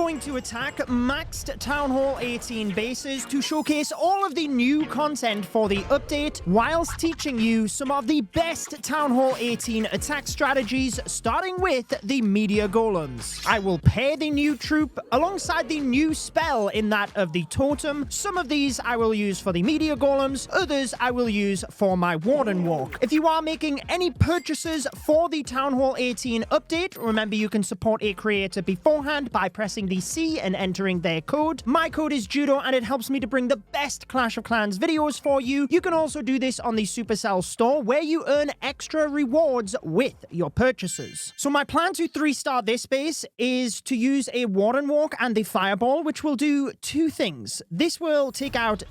going to attack maxed Town Hall 18 bases to showcase all of the new content for the update, whilst teaching you some of the best Town Hall 18 attack strategies, starting with the Meteor Golems. I will pair the new troop alongside the new spell in that of the Totem. Some of these I will use for the Meteor Golems, others I will use for my Warden Walk. If you are making any purchases for the Town Hall 18 update, remember you can support a creator beforehand by pressing the C and entering their code. My code is Judo and it helps me to bring the best Clash of Clans videos for you. You can also do this on the Supercell store where you earn extra rewards with your purchases. So my plan to 3-star this base is to use a Warden Walk and the Fireball, which will do two things. This will take out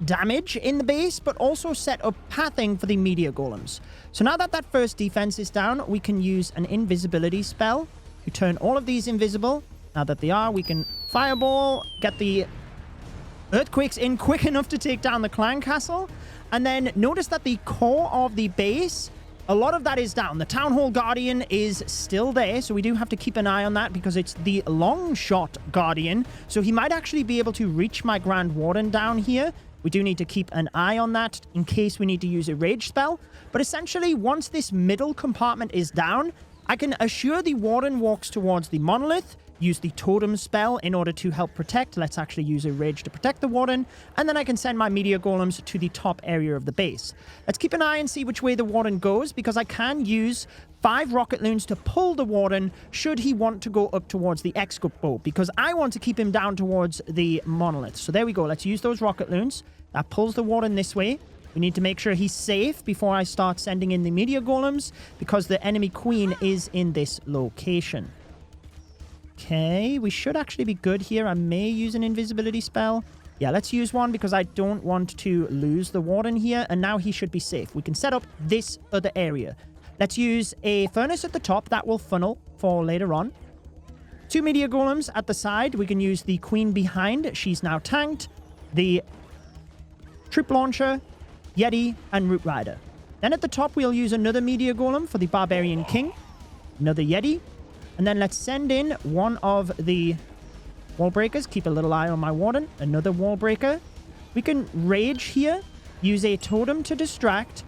damage in the base, but also set up pathing for the Meteor Golems. So now that first defense is down, we can use an invisibility spell to turn all of these invisible. Now that they are, we can Fireball, get the Earthquakes in quick enough to take down the Clan Castle. And then notice that the core of the base, a lot of that is down. The Town Hall Guardian is still there, so we do have to keep an eye on that because it's the long shot Guardian. So he might actually be able to reach my Grand Warden down here. We do need to keep an eye on that in case we need to use a rage spell. But essentially, once this middle compartment is down, I can assure the Warden walks towards the Monolith, use the Totem spell in order to help protect. Let's actually use a rage to protect the Warden, and then I can send my Meteor Golems to the top area of the base. Let's keep an eye and see which way the Warden goes, because I can use 5 Rocket Loons to pull the Warden should he want to go up towards the Expo, because I want to keep him down towards the Monolith. So there we go. Let's use those Rocket Loons. That pulls the Warden this way. We need to make sure he's safe before I start sending in the Meteor Golems, because the enemy queen is in this location. Okay, we should actually be good here. I may use an invisibility spell. Yeah, let's use one because I don't want to lose the Warden here, and now he should be safe. We can set up this other area. Let's use a furnace at the top. That will funnel for later on. 2 Meteor Golems at the side. We can use the queen behind. She's now tanked. The troop launcher, Yeti, and Root Rider. Then at the top, we'll use another Meteor Golem for the Barbarian King. Another Yeti. And then let's send in one of the wall breakers. Keep a little eye on my Warden. Another wall breaker. We can rage here. Use a totem to distract.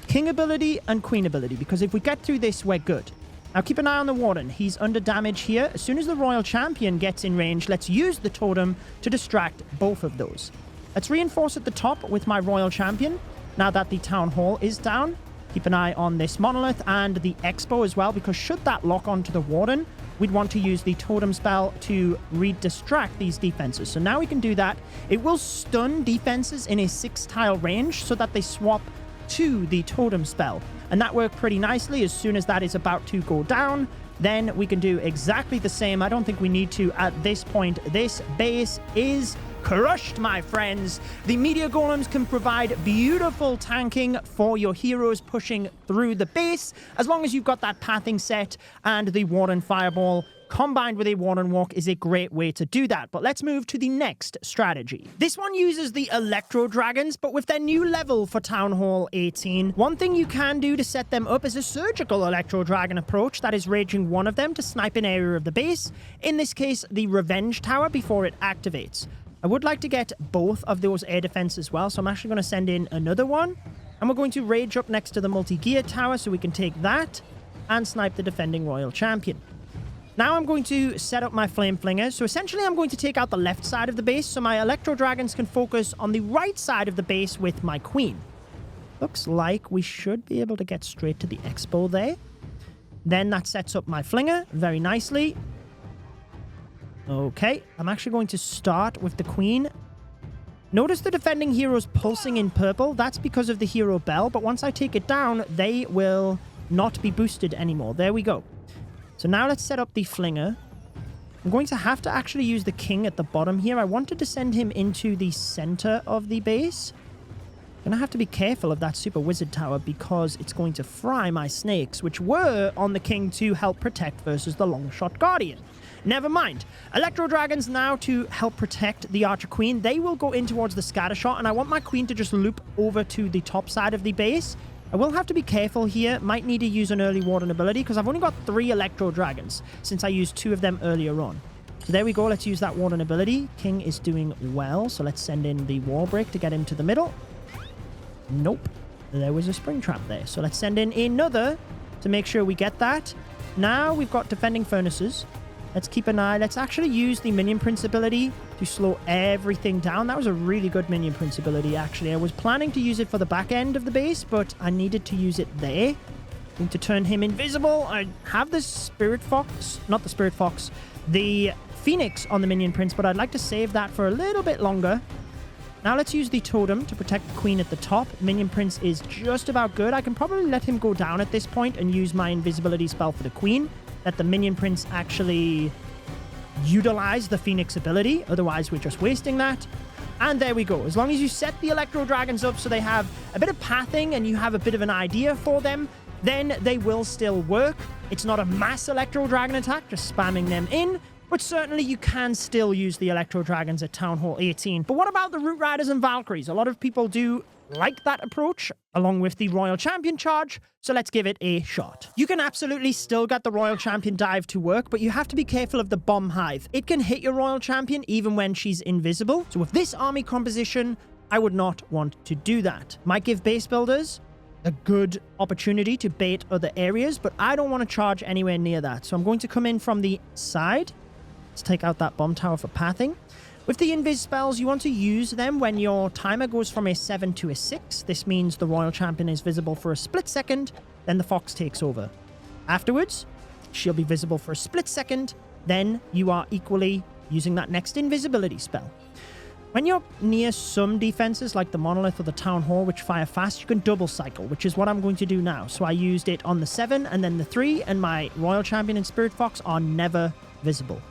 King ability and queen ability. Because if we get through this, we're good. Now keep an eye on the Warden. He's under damage here. As soon as the Royal Champion gets in range, let's use the totem to distract both of those. Let's reinforce at the top with my Royal Champion. Now that the Town Hall is down, keep an eye on this Monolith and the Expo as well, because should that lock onto the Warden, we'd want to use the Totem spell to re-distract these defenses. So now we can do that. It will stun defenses in a 6-tile range so that they swap to the Totem spell. And that worked pretty nicely. As soon as that is about to go down, then we can do exactly the same. I don't think we need to at this point. This base is crushed, my friends. The Meteor Golems can provide beautiful tanking for your heroes pushing through the base, as long as you've got that pathing set, and the Warden Fireball combined with a Warden Walk is a great way to do that. But let's move to the next strategy. This one uses the Electro Dragons, but with their new level for Town Hall 18. One thing you can do to set them up is a surgical Electro Dragon approach, that is raging one of them to snipe an area of the base, in this case the Revenge Tower, before it activates. I would like to get both of those air defense as well, so I'm actually going to send in another one. And we're going to rage up next to the multi-gear tower so we can take that and snipe the defending Royal Champion. Now I'm going to set up my Flame Flingers. So essentially I'm going to take out the left side of the base so my Electro Dragons can focus on the right side of the base with my Queen. Looks like we should be able to get straight to the Expo there. Then that sets up my Flinger very nicely. Okay, I'm actually going to start with the Queen. Notice the defending heroes pulsing in purple. That's because of the hero bell, but once I take it down, they will not be boosted anymore. There we go. So now let's set up the Flinger. I'm going to have to actually use the King at the bottom here. I wanted to send him into the center of the base. I'm going to have to be careful of that Super Wizard Tower because it's going to fry my snakes, which were on the King to help protect versus the Longshot Guardian. Never mind. Electro Dragons now to help protect the Archer Queen. They will go in towards the Scattershot, and I want my Queen to just loop over to the top side of the base. I will have to be careful here. Might need to use an early Warden ability because I've only got 3 Electro Dragons since I used 2 of them earlier on. So there we go. Let's use that warden ability. King is doing well. So let's send in the wall break to get him to the middle. Nope. There was a spring trap there. So let's send in another to make sure we get that. Now we've got defending furnaces. Let's keep an eye. Let's actually use the minion prince ability to slow everything down. That was a really good minion prince ability, actually. I was planning to use it for the back end of the base, but I needed to use it there. Going to turn him invisible. I have the spirit fox, not the spirit fox, the phoenix on the minion prince, but I'd like to save that for a little bit longer. Now let's use the totem to protect the queen at the top. Minion prince is just about good. I can probably let him go down at this point and use my invisibility spell for the queen. Let the minion prince actually utilize the phoenix ability. Otherwise, we're just wasting that. And there we go. As long as you set the electro dragons up so they have a bit of pathing and you have a bit of an idea for them, then they will still work. It's not a mass electro dragon attack, just spamming them in. But certainly you can still use the electro dragons at Town Hall 18. But what about the Root Riders and Valkyries? A lot of people do like that approach, along with the Royal Champion charge, so let's give it a shot. You can absolutely still get the Royal Champion dive to work, but you have to be careful of the Bomb Hive. It can hit your Royal Champion even when she's invisible, so with this army composition, I would not want to do that. Might give base builders a good opportunity to bait other areas, but I don't want to charge anywhere near that, so I'm going to come in from the side. Let's take out that bomb tower for pathing. With the invis spells, you want to use them when your timer goes from a 7 to a 6. This means the Royal Champion is visible for a split second, then the Fox takes over. Afterwards, she'll be visible for a split second, then you are equally using that next invisibility spell. When you're near some defenses, like the Monolith or the Town Hall, which fire fast, you can double cycle, which is what I'm going to do now. So I used it on the 7 and then the 3, and my Royal Champion and Spirit Fox are never visible.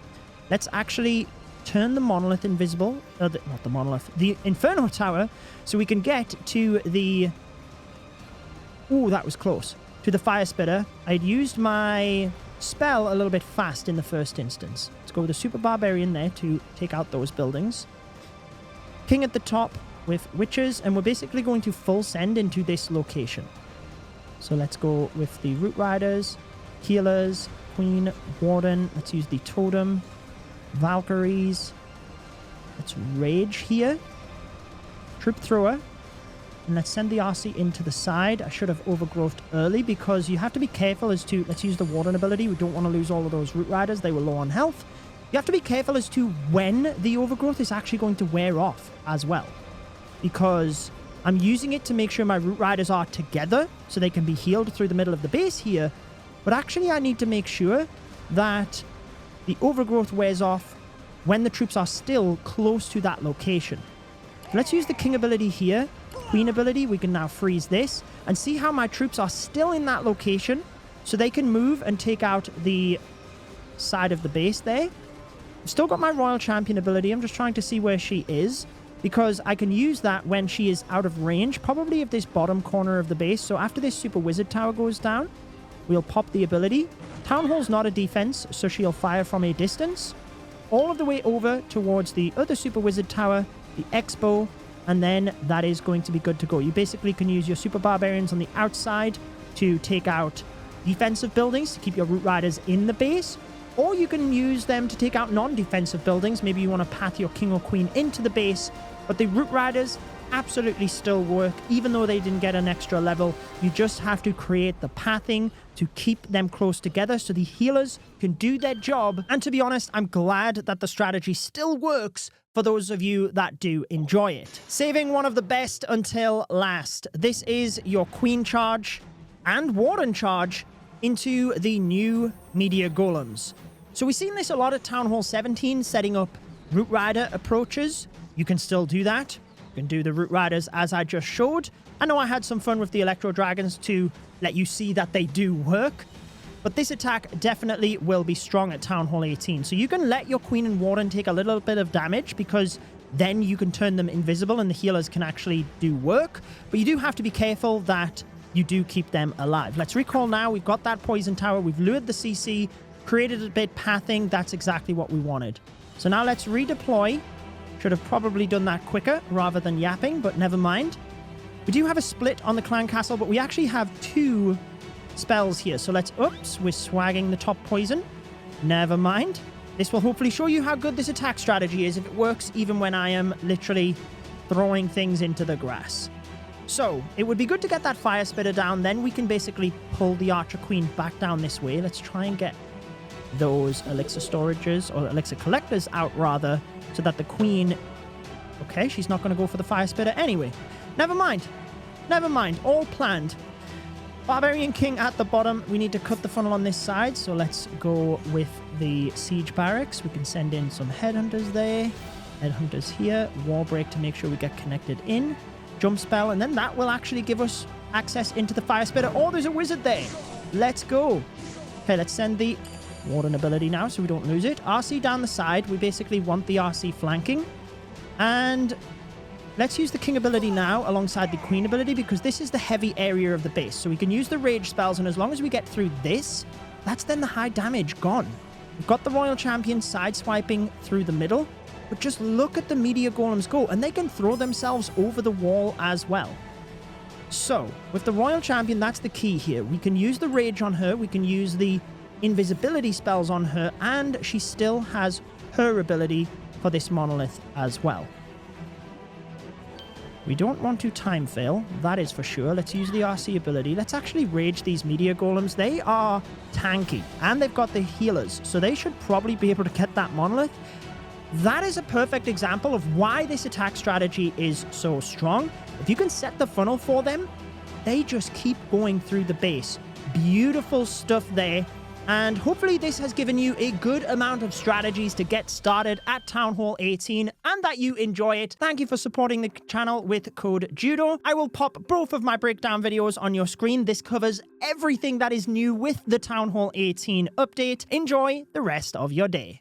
Let's actually turn the Monolith invisible, not the Monolith, the Inferno Tower, so we can get to the... Ooh, that was close. To the Fire Spitter. I'd used my spell a little bit fast in the first instance. Let's go with the Super Barbarian there to take out those buildings. King at the top with Witches, and we're basically going to full send into this location. So let's go with the Root Riders, Healers, Queen, Warden. Let's use the Totem. Valkyries. Let's rage here. Troop thrower. And let's send the RC into the side. I should have overgrowthed early because you have to be careful as to... Let's use the Warden ability. We don't want to lose all of those Root Riders. They were low on health. You have to be careful as to when the overgrowth is actually going to wear off as well. Because I'm using it to make sure my Root Riders are together so they can be healed through the middle of the base here. But actually I need to make sure that the overgrowth wears off when the troops are still close to that location. Let's use the King ability here. Queen ability, we can now freeze this and see how my troops are still in that location so they can move and take out the side of the base there. I've still got my Royal Champion ability. I'm just trying to see where she is because I can use that when she is out of range, probably of this bottom corner of the base. So after this Super Wizard Tower goes down, we'll pop the ability. Town Hall's not a defense, so she'll fire from a distance. All of the way over towards the other Super Wizard Tower, the Expo, and then that is going to be good to go. You basically can use your Super Barbarians on the outside to take out defensive buildings, to keep your Root Riders in the base, or you can use them to take out non-defensive buildings. Maybe you want to path your King or Queen into the base, but the Root Riders absolutely still work, even though they didn't get an extra level. You just have to create the pathing to keep them close together so the healers can do their job. And to be honest, I'm glad that the strategy still works for those of you that do enjoy it. Saving one of the best until last. This is your Queen charge and Warden charge into the new Meteor Golems. So we've seen this a lot at Town Hall 17, setting up Root Rider approaches. You can still do that. You can do the Root Riders as I just showed. I know I had some fun with the Electro Dragons to let you see that they do work, but this attack definitely will be strong at Town Hall 18. So you can let your Queen and Warden take a little bit of damage because then you can turn them invisible and the healers can actually do work. But you do have to be careful that you do keep them alive. Let's recall now. We've got that Poison Tower. We've lured the CC, created a bit pathing. That's exactly what we wanted. So now let's redeploy. Should have probably done that quicker rather than yapping, but never mind. We do have a split on the Clan Castle, but we actually have 2 spells here. So let's... Oops, we're swagging the top poison. Never mind. This will hopefully show you how good this attack strategy is if it works even when I am literally throwing things into the grass. So, it would be good to get that fire spitter down, then we can basically pull the Archer Queen back down this way. Let's try and get those elixir storages, or elixir collectors out rather, so that the Queen... Okay, she's not going to go for the fire spitter anyway. Never mind. Never mind. All planned. Barbarian King at the bottom. We need to cut the funnel on this side, so let's go with the siege barracks. We can send in some headhunters there. Headhunters here. Wall break to make sure we get connected in. Jump spell, and then that will actually give us access into the fire spitter. Oh, there's a wizard there. Let's go. Okay, let's send the warden ability now so we don't lose it. RC down the side. We basically want the RC flanking. And let's use the king ability now alongside the queen ability, because this is the heavy area of the base. So we can use the rage spells, and as long as we get through this, that's then the high damage gone. We've got the royal champion sideswiping through the middle. But just look at the meteor golems go, and they can throw themselves over the wall as well. So, with the royal champion, that's the key here. We can use the rage on her, we can use the invisibility spells on her, and she still has her ability for this monolith as well. We don't want to time fail, that is for sure. Let's use the RC ability. Let's actually rage these meteor golems. They are tanky, and they've got the healers, so they should probably be able to get that monolith. That is a perfect example of why this attack strategy is so strong. If you can set the funnel for them, they just keep going through the base. Beautiful stuff there. And hopefully this has given you a good amount of strategies to get started at Town Hall 18 and that you enjoy it. Thank you for supporting the channel with code JUDO. I will pop both of my breakdown videos on your screen. This covers everything that is new with the Town Hall 18 update. Enjoy the rest of your day.